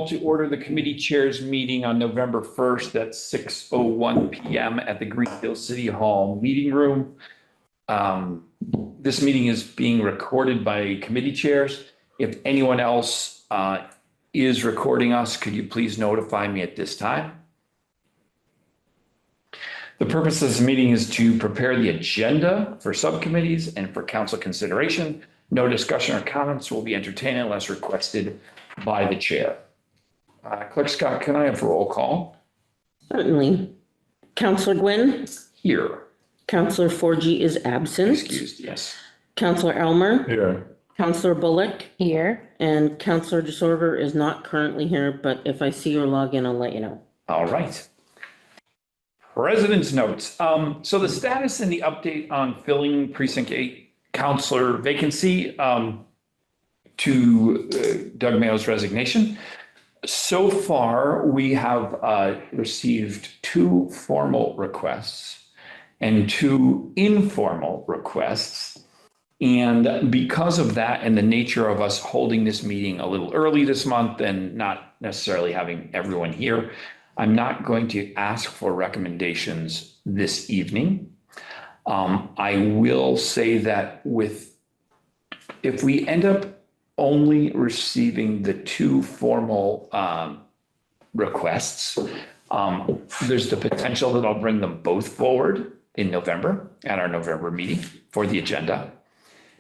call to order the committee chairs meeting on November 1st at 6:01 p.m. at the Greenfield City Hall meeting room. This meeting is being recorded by committee chairs. If anyone else is recording us, could you please notify me at this time? The purpose of this meeting is to prepare the agenda for subcommittees and for council consideration. No discussion or comments will be entertained unless requested by the chair. Clerk Scott, can I have roll call? Certainly. Councillor Gwynn? Here. Councillor Forgy is absent. Excused, yes. Councillor Elmer? Here. Councillor Bullock? Here. And Councillor DeSorver is not currently here, but if I see your login, I'll let you know. All right. President's notes. So the status and the update on filling precinct 8 councillor vacancy to Doug Mayo's resignation. So far, we have received 2 formal requests and 2 informal requests. And because of that and the nature of us holding this meeting a little early this month and not necessarily having everyone here, I'm not going to ask for recommendations this evening. I will say that if we end up only receiving the 2 formal requests, there's the potential that I'll bring them both forward in November at our November meeting for the agenda.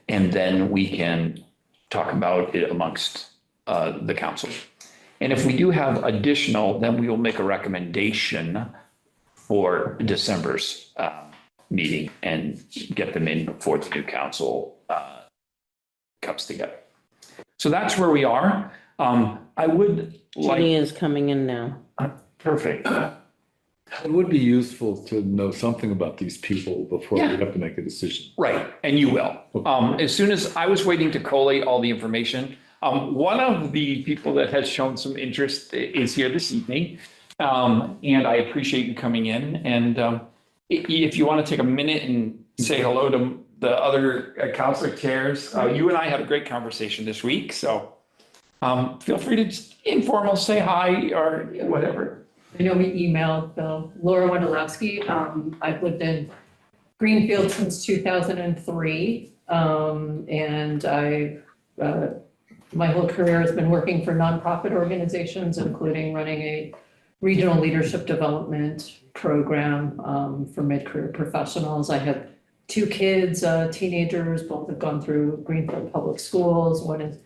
And then we can talk about it amongst the council. And if we do have additional, then we will make a recommendation for December's meeting and get them in before the new council comes together. So that's where we are. I would like. Jenny is coming in now. Perfect. It would be useful to know something about these people before we have to make a decision. Right, and you will. As soon as I was waiting to collate all the information, one of the people that has shown some interest is here this evening, and I appreciate you coming in. And if you want to take a minute and say hello to the other councilor chairs, you and I had a great conversation this week, so feel free to just informal say hi or whatever. I know we emailed Laura Wondolowski. I've lived in Greenfield since 2003, and my whole career has been working for nonprofit organizations, including running a regional leadership development program for mid-career professionals. I have 2 kids, teenagers, both have gone through Greenfield Public Schools. One is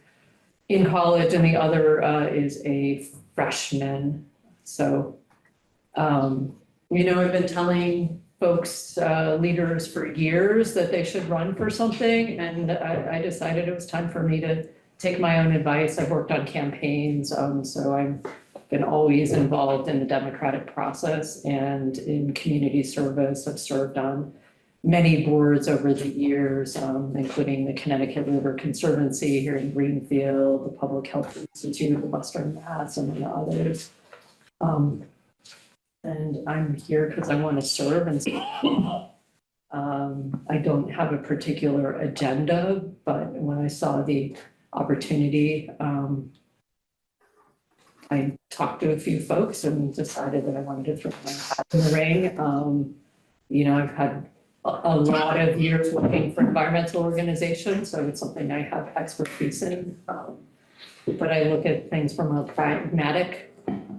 in college and the other is a freshman. So, I've been telling folks, leaders for years that they should run for something. And I decided it was time for me to take my own advice. I've worked on campaigns, so I've been always involved in the democratic process and in community service. I've served on many boards over the years, including the Connecticut River Conservancy here in Greenfield, the Public Health Institute of Western Mass, and many others. And I'm here because I want to serve and I don't have a particular agenda, but when I saw the opportunity, I talked to a few folks and decided that I wanted to throw my hat in the ring. I've had a lot of years working for environmental organizations, so it's something I have expertise in. But I look at things from a pragmatic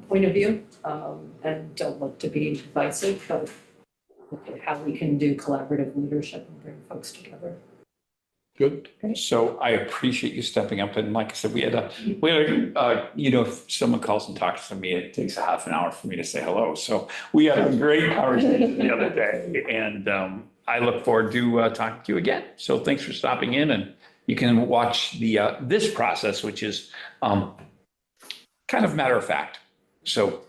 point of view and don't look to be divisive, but look at how we can do collaborative leadership and bring folks together. Good. So I appreciate you stepping up. And like I said, we had if someone calls and talks to me, it takes a half an hour for me to say hello. So we had a great conversation the other day, and I look forward to talking to you again. So thanks for stopping in, and you can watch this process, which is kind of matter of fact. So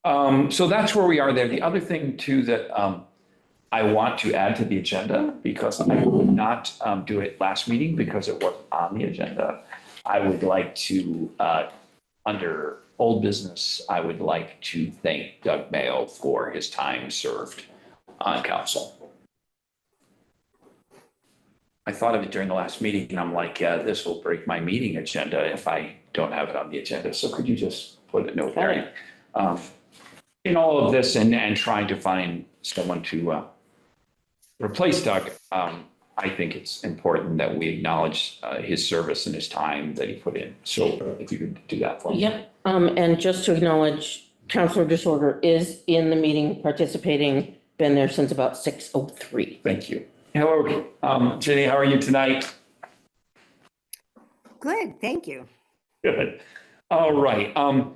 that's where we are there. The other thing too that I want to add to the agenda, because I would not do it last meeting because it wasn't on the agenda. I would like to, under old business, I would like to thank Doug Mayo for his time served on council. I thought of it during the last meeting and I'm like, yeah, this will break my meeting agenda if I don't have it on the agenda. So could you just put a note there. In all of this and trying to find someone to replace Doug, I think it's important that we acknowledge his service and his time that he put in. So if you could do that for me. Yep, and just to acknowledge, Counselor Disorder is in the meeting, participating, been there since about 6:03. Thank you. Hello, Jenny, how are you tonight? Good, thank you. Good. All right.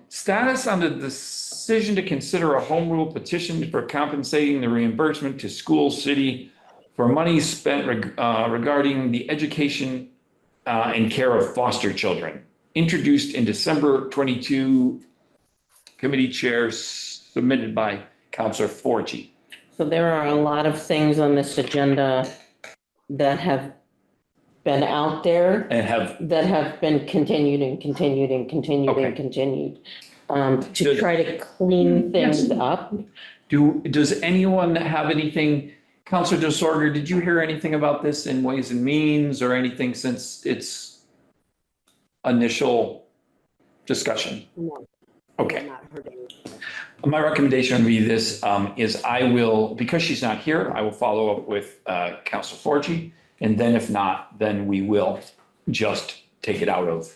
Status on the decision to consider a home rule petition for compensating the reimbursement to school city for money spent regarding the education and care of foster children. Introduced in December 22, committee chairs submitted by Councilor Forgy. So there are a lot of things on this agenda that have been out there And that have been continued and continued and continued Okay. and continued. To try to clean things up. does anyone have anything? Councilor Disorder, did you hear anything about this in Ways and Means or anything since its initial discussion? No, Okay. I've not heard any. My recommendation would be this, is I will, because she's not here, I will follow up with Councilor Forgy. And then if not, then we will just take it out of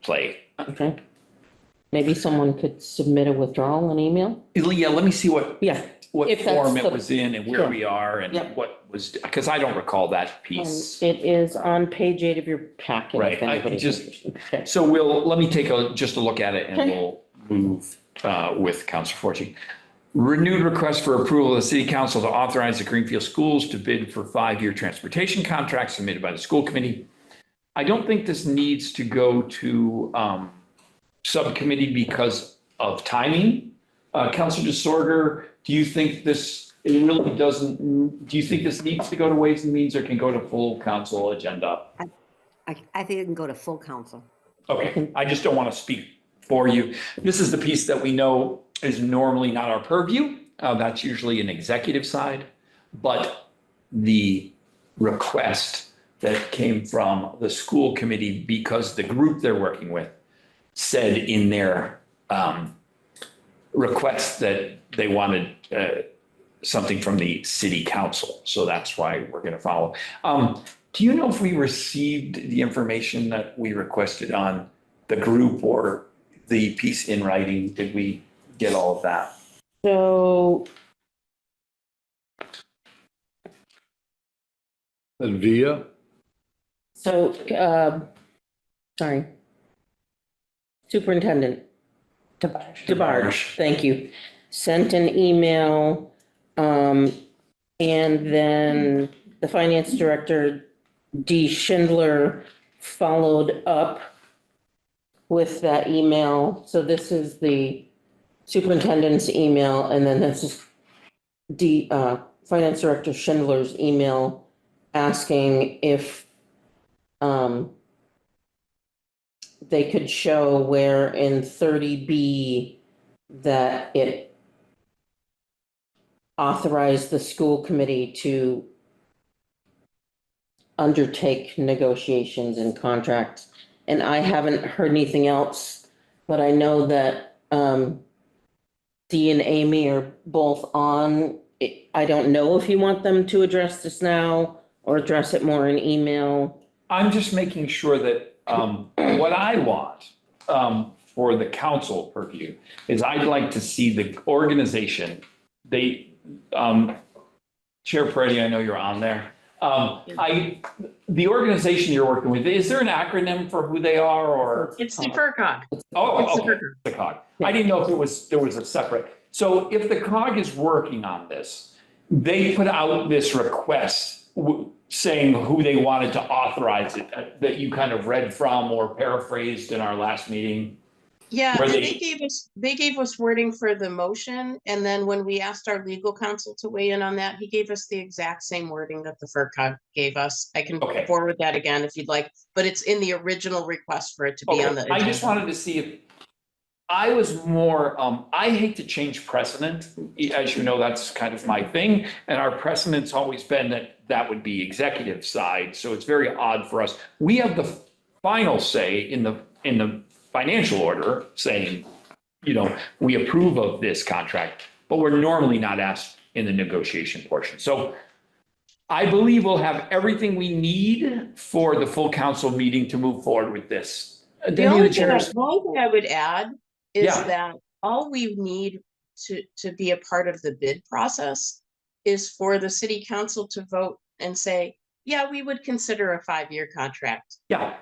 play. Okay. Maybe someone could submit a withdrawal, an email? Yeah, let me see what Yeah. If that's form it the- was in and where Sure. we are and Yep. what was, because I don't recall that piece. It is on page 8 of your packet. Right, if I anybody's just- interested. Okay. So let me take just a look at it and Okay. we'll move with Councilor Forgy. Renewed request for approval of the city council to authorize the Greenfield schools to bid for 5-year transportation contracts submitted by the school committee. I don't think this needs to go to subcommittee because of timing. Councilor Disorder, do you think this, it really doesn't, do you think this needs to go to Ways and Means or can go to full council agenda? I think it can go to full council. Okay, I just don't want to speak for you. This is the piece that we know is normally not our purview. That's usually an executive side. But the request that came from the school committee, because the group they're working with said in their request that they wanted something from the city council. So that's why we're going to follow. Do you know if we received the information that we requested on the group or the piece in writing? Did we get all of that? So And via, sorry. Superintendent DeBarge, thank you, sent an email. And then the finance director, Dee Schindler, followed up with that email. So this is the superintendent's email, and then this is finance director Schindler's email asking if they could show where in 30B that it authorized the school committee to undertake negotiations and contracts. And I haven't heard anything else, but I know that Dee and Amy are both on. I don't know if you want them to address this now or address it more in email. I'm just making sure that what I want for the council purview is I'd like to see the organization, Chair Peretti, I know you're on there. The organization you're working with, is there an acronym for who they are or? It's the FERCog. Oh, It's the okay, the COG. I didn't know if there was a separate. So if the COG is working on this, they put out this request saying who they wanted to authorize it, that you kind of read from or paraphrased in our last meeting. Yeah, Where and they- they gave us wording for the motion, and then when we asked our legal counsel to weigh in on that, he gave us the exact same wording that the FERCog gave us. I can Okay. forward that again if you'd like, but it's in the original request for it to be on the Okay, I just agenda. wanted to see if, I was more, I hate to change precedent. As you know, that's kind of my thing. And our precedent's always been that would be executive side. So it's very odd for us. We have the final say in the financial order saying, we approve of this contract, but we're normally not asked in the negotiation portion. So I believe we'll have everything we need for the full council meeting to move forward with this. The Danny, only the thing, chairs, the only thing I would add is Yeah. that all we need to be a part of the bid process is for the city council to vote and say, yeah, we would consider a 5-year contract. yeah,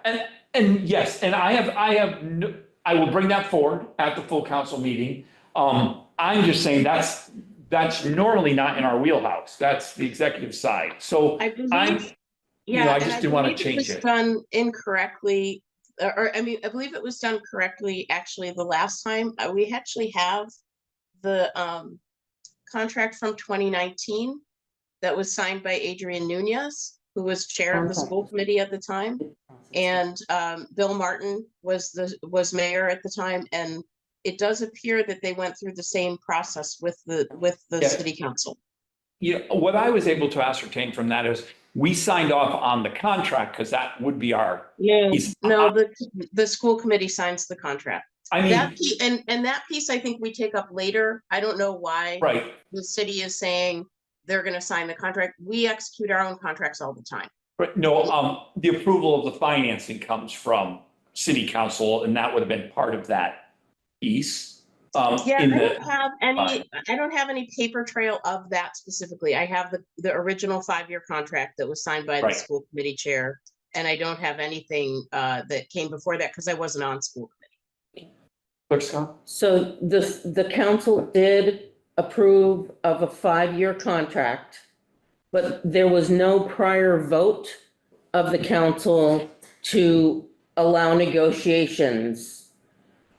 and yes, and I will bring that forward at the full council meeting. I'm just saying that's normally not in our wheelhouse. That's the executive side. So I I'm, believe, yeah. I and just didn't want to believe change was it. Done incorrectly, I mean, I believe it was done correctly, actually, the last time. We actually have the contract from 2019 that was signed by Adrian Nunez, who was chair of the Okay. school committee at the time. And Bill Martin was mayor at the time, and it does appear that they went through the same process with the Yeah. city council. What I was able to ascertain from that is we signed off on the contract because that would be our, No, the school committee signs the contract. I That mean, piece, and that piece I think we take up later. I don't know why right. the city is saying they're gonna sign the contract. We execute our own contracts all the time. But no, the approval of the financing comes from city council, and that would have been part of that piece. Yeah, in I the- don't have any paper trail of that specifically. I have the original 5-year contract that was signed by the Right. school committee chair. And I don't have anything that came before that because I wasn't on school committee. Clerk Scott? So the council did approve of a 5-year contract, but there was no prior vote of the council to allow negotiations.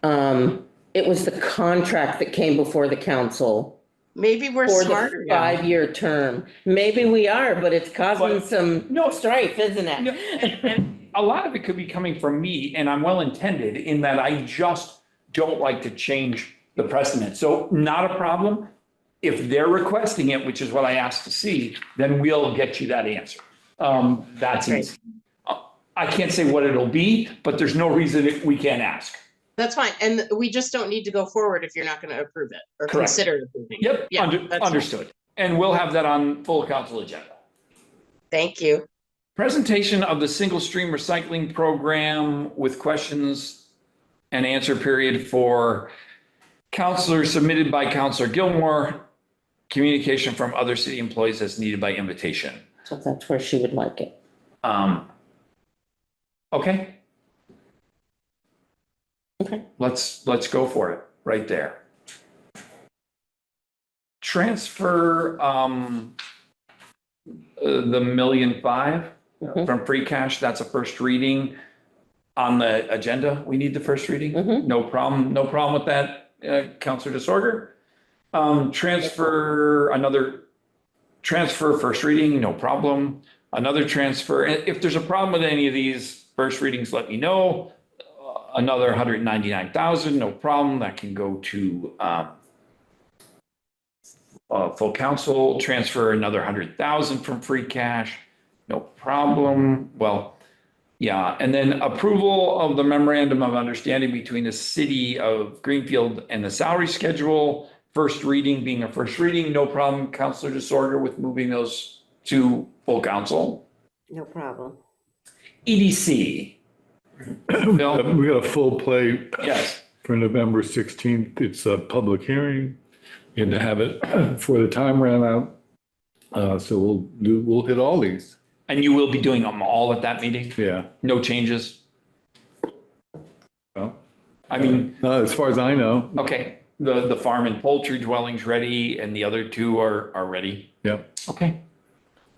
It was the contract that came before the council Maybe we're for smarter the now. 5-year term. Maybe we are, but it's causing But- some No. strife, isn't No, it? and a lot of it could be coming from me, and I'm well intended in that I just don't like to change the precedent. So not a problem. If they're requesting it, which is what I asked to see, then we'll get you that answer. That's Great. easy. I can't say what it'll be, but there's no reason we can't ask. That's fine. And we just don't need to go forward if you're not going to approve it or Correct. consider approving. it. Yep, Yeah, that's fine. understood. And we'll have that on full council agenda. Thank you. Presentation of the single stream recycling program with questions and answer period for counselors submitted by Counselor Gilmore. Communication from other city employees as needed by invitation. So that's where she would like it. Okay, Okay. let's go for it right there. Transfer, the 1.5 million Mhm. from free cash. That's a first reading on the agenda. We need the first reading. Mhm. No problem with that, Counselor DeSorger. Transfer first reading, no problem. Another transfer, if there's a problem with any of these first readings, let me know. Another 199,000, no problem. That can go to full council. Transfer another 100,000 from free cash, no problem. Well, yeah, and then approval of the memorandum of understanding between the city of Greenfield and the salary schedule. First reading being a first reading, no problem. Counselor DeSorger with moving those to full council. No problem. EDC. Bill? We got a full play Yes, for November 16th. It's a public hearing. And to have it before the time ran out. So we'll hit all these. and you will be doing them all at that meeting? Yeah. No changes? Well, I mean, as far as I know. okay, the farm and poultry dwelling's ready and the other two are ready? Yep. Okay.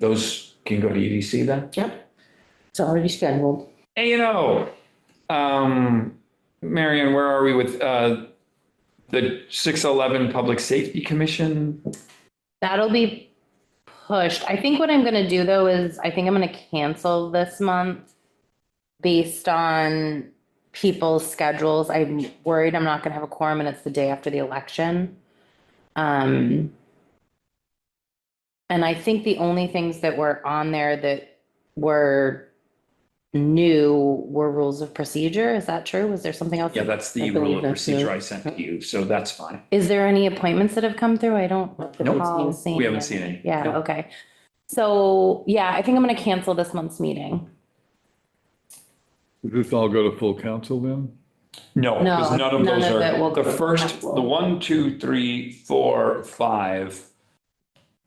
Those can go to EDC then? Yep. It's already scheduled. A&O. Marion, where are we with the 611 Public Safety Commission? That'll be pushed. I think what I'm gonna do though is I think I'm gonna cancel this month based on people's schedules. I'm worried I'm not gonna have a quorum and it's the day after the election. And I think the only things that were on there that were new were rules of procedure. Is that true? Was there something else? Yeah, that's I the believe rule of that's procedure new. I sent to you, so that's fine. Is there any appointments that have come through? I don't Nope. recall seeing. We haven't seen any. Yeah, Nope. okay. So, yeah, I think I'm gonna cancel this month's meeting. Does this all go to full council then? No, because No, none of none those of it will are, go the to first, council. the 1, 2, 3, 4, 5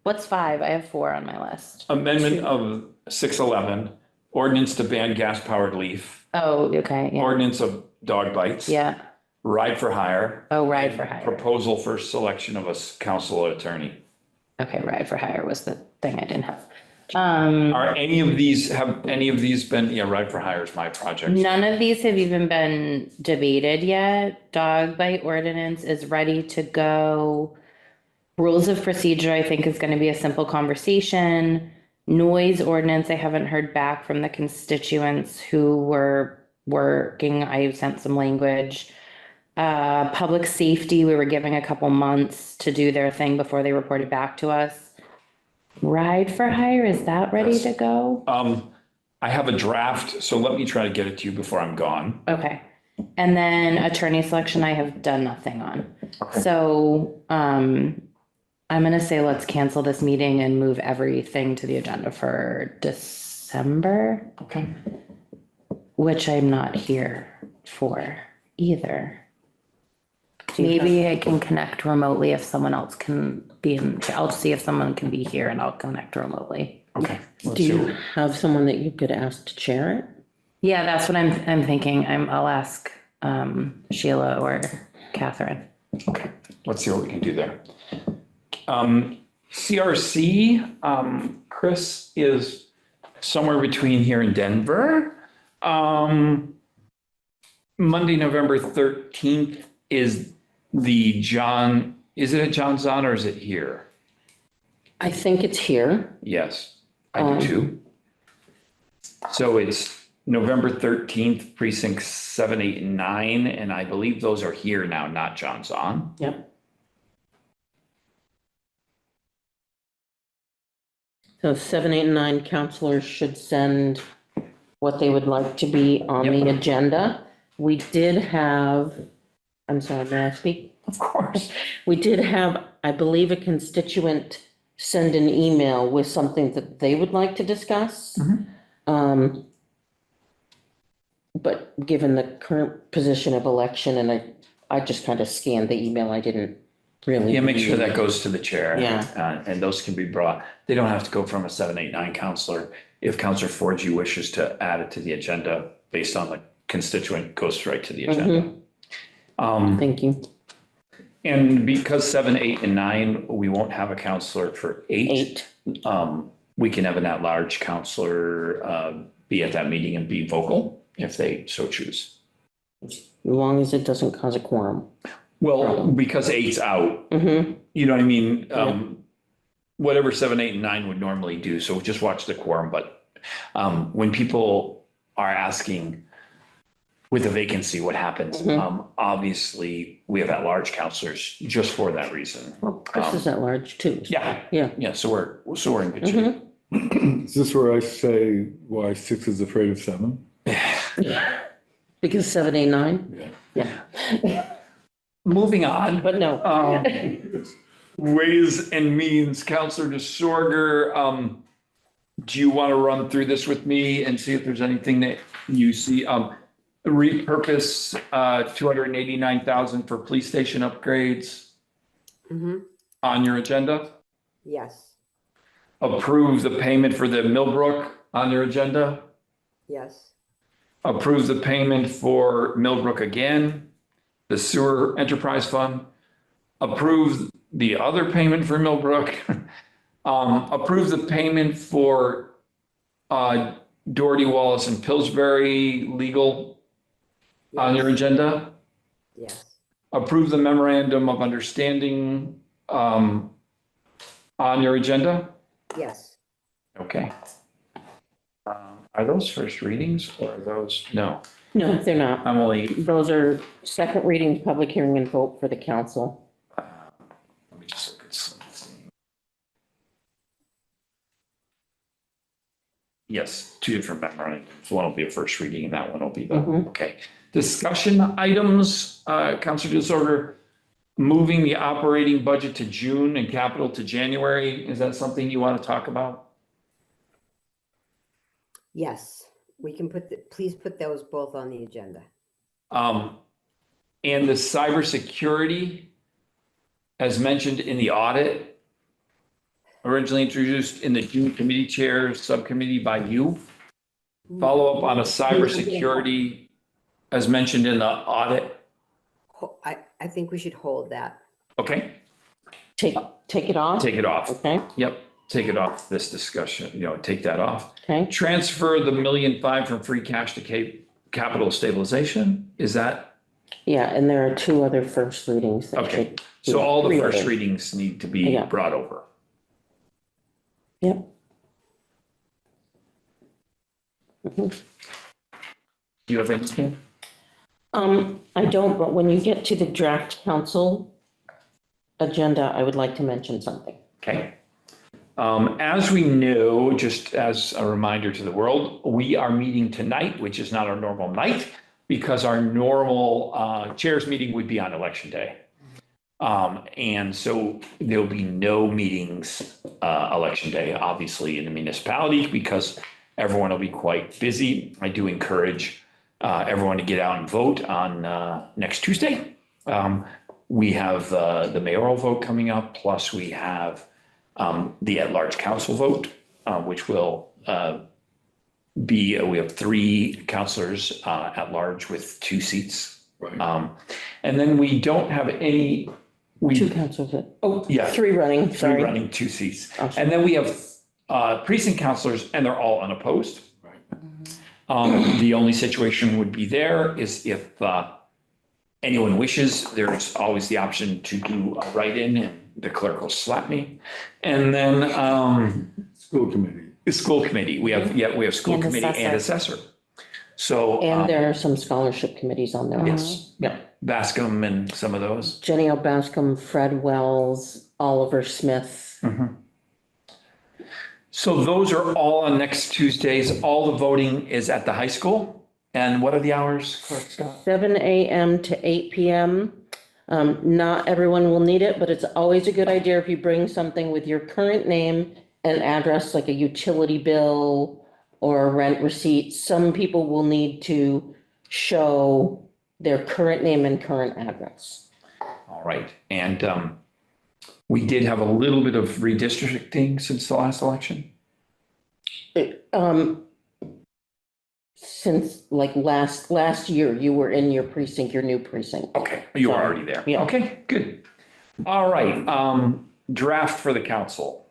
What's 5? I have 4 on my list. amendment of 611, ordinance to ban gas-powered leaf, Oh, okay, yeah, ordinance of dog bites. yeah. Ride for hire. Oh, ride for hire. Proposal for selection of a council attorney. Okay, ride for hire was the thing I didn't have. Are any of these, have any of these been, yeah, ride for hire is my project. None of these have even been debated yet. Dog bite ordinance is ready to go. Rules of procedure, I think, is going to be a simple conversation. Noise ordinance, I haven't heard back from the constituents who were working. I sent some language. Public safety, we were giving a couple months to do their thing before they reported back to us. Ride for hire, is that ready to go? I have a draft, so let me try to get it to you before I'm gone. Okay. And then attorney selection, I have done nothing on. So, I'm gonna say let's cancel this meeting and move everything to the agenda for December, Okay. which I'm not here for either. Do you Maybe I can connect remotely if someone else can be in, I'll see if someone can be here and I'll connect remotely. Okay. Let's Do you see. have someone that you could ask to chair it? Yeah, that's what I'm thinking. I'll ask, Sheila or Catherine. Okay, let's see what we can do there. CRC, Chris is somewhere between here and Denver. Monday, November 13th is is it at John Zahn or is it here? I think it's here. Yes, I do too. So it's November 13th, precincts 7, 8, and 9, and I believe those are here now, not John Zahn. Yep. So 7, 8, and 9 counselors should send what they would like to be on the Yep. agenda. We did have, I'm sorry, may I speak? Of course. We did have, I believe, a constituent send an email with something that they would like to discuss. But given the current position of election, and I just kind of scanned the email, I didn't really. Yeah, make sure that goes to the chair. Yeah. And those can be brought, they don't have to go from a 7, 8, 9 counselor. If Counselor Forgy wishes to add it to the agenda based on the constituent, goes right to the agenda. Thank you. And because 7, 8, and 9, we won't have a counselor for 8. 8. We can have an at-large counselor be at that meeting and be vocal if they so choose. As long as it doesn't cause a quorum. Well, because 8's out, Mm-hmm. you know what I mean? Yeah. Whatever 7, 8, and 9 would normally do, so just watch the quorum, but when people are asking with a vacancy, what happens? Obviously, we have at-large counselors just for that reason. Well, Chris is at large too. Yeah, Yeah. so we're in good shape. Is this where I say why 6 is afraid of 7? Because 7, 8, 9? Yeah. Moving on. But no. Ways and means, Counselor DeSorger, do you want to run through this with me and see if there's anything that you see? Repurpose 289,000 for police station upgrades on your agenda? Yes, Approve the payment for the Millbrook on your agenda? yes, Approve the payment for Millbrook again, the sewer enterprise fund. Approve the other payment for Millbrook. Approve the payment for Doherty, Wallace, and Pillsbury legal on your agenda. yes, Approve the memorandum of understanding on your agenda. yes. Okay. Are those first readings or are those, no, No, they're not. I'm only, Those are second reading, public hearing and vote for the council. let me just look at something. Yes, two different memorandums. One will be a first reading and that one will be the, Mhm. okay. Discussion items, Counselor Disorder, moving the operating budget to June and capital to January. Is that something you want to talk about? Yes, we can please put those both on the agenda. And the cybersecurity, as mentioned in the audit, originally introduced in the June committee chair subcommittee by you. Follow up on a cybersecurity, as mentioned in the audit. I think we should hold that. Okay, Take it off? take it off. Okay, Yep, take it off this discussion, take that off. okay. Transfer the 1.5 million from free cash to capital stabilization, is that? Yeah, and there are two other first readings. that Okay, should- so all the three first others. readings need to be Yeah. brought over. Yep. Mhm. Do you have anything? I don't, but when you get to the draft council agenda, I would like to mention something. Okay. As we know, just as a reminder to the world, we are meeting tonight, which is not our normal night, because our normal chairs meeting would be on election day. And so there'll be no meetings election day, obviously, in the municipality, because everyone will be quite busy. I do encourage everyone to get out and vote on next Tuesday. We have the mayoral vote coming up, plus we have the at-large council vote, which will we have 3 councilors at large with 2 seats. Right. And then we don't have any. Two councils, Yeah. three running, 3 sorry. running, 2 seats. Awesome. And then we have precinct councilors, and they're all unopposed. Right. The only situation would be there is if anyone wishes, there's always the option to do a write-in, and the clerk will slap me. And then School committee. the school committee, we have school And committee and assessor. So. And there are some scholarship committees on there. Yes, yeah, Bascom and some of those. Jenny L. Bascom, Fred Wells, Oliver Smith. So those are all on next Tuesdays. All the voting is at the high school. And what are the hours, Clerk Scott? 7 a.m. to 8 p.m. Not everyone will need it, but it's always a good idea if you bring something with your current name and address, like a utility bill or a rent receipt. Some people will need to show their current name and current address. All right, and we did have a little bit of redistricting since the last election. Since like last year, you were in your precinct, your new precinct. Okay, you were already there. Yeah. Okay, good. All right, draft for the council.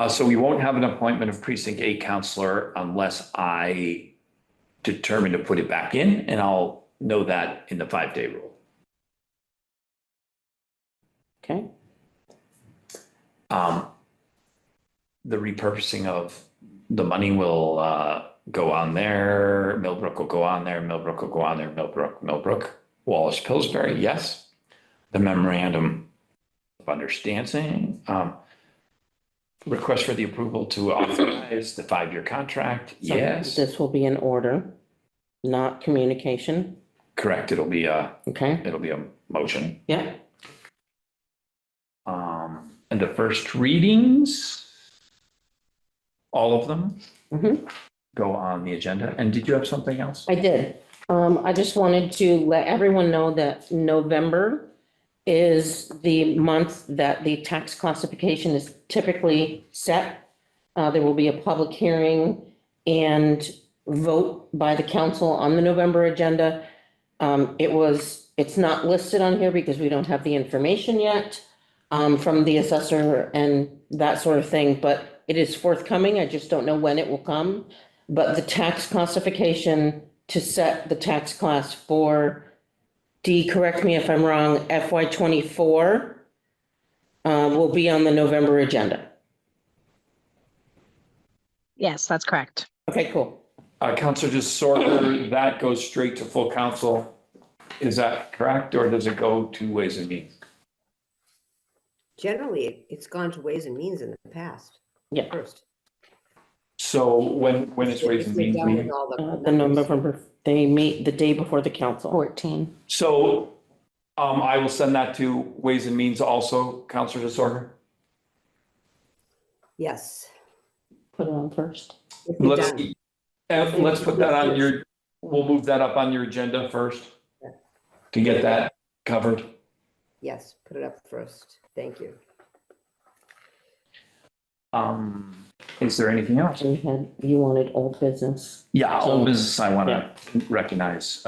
So we won't have an appointment of precinct 8 counselor unless I determine to put it back in, and I'll know that in the 5-day rule. Okay, The repurposing of the money will go on there, Millbrook will go on there, Millbrook will go on there, Millbrook, Wallace, Pillsbury, yes. The memorandum of understanding, request for the approval to authorize the 5-year contract, so yes. this will be in order, not communication. Correct, it'll be a Okay, motion. yeah. And the first readings, all of them Mhm. go on the agenda. And did you have something else? I did. I just wanted to let everyone know that November is the month that the tax classification is typically set. There will be a public hearing and vote by the council on the November agenda. It's not listed on here because we don't have the information yet from the assessor and that sort of thing, but it is forthcoming. I just don't know when it will come. But the tax classification to set the tax class for correct me if I'm wrong, FY '24 will be on the November agenda. Yes, that's correct. Okay, cool. Counselor Disorder, that goes straight to full council. Is that correct, or does it go to Ways and Means? Generally, it's gone to Ways and Means in the past. Yeah. First. So when is Ways and We're Means done with meeting? all The November, they meet the day before the council. 14. So, I will send that to Ways and Means also, Counselor Disorder. Yes. Put it on first. If we're Let's, done. let's put that on your, we'll move that up on your agenda first. To get that covered. Yes, put it up first. Thank you. Is there anything else? You wanted old business. Yeah, So- old business, I want to recognize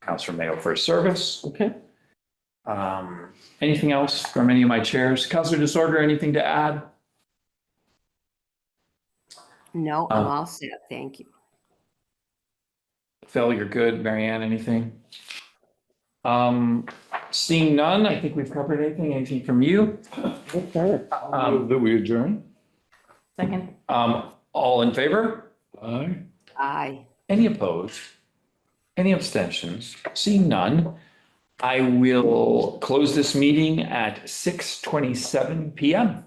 Counselor Mayo for his service. Okay. Anything else from any of my chairs? Counselor Disorder, anything to add? No, I'm all set. Thank you. Phil, you're good. Marianne, anything? Seeing none, I think we've covered anything. Anything from you? Okay. Move that we adjourn? Second. All in favor? Aye. Aye. Any opposed? Any abstentions? Seeing none, I will close this meeting at 6:27 PM.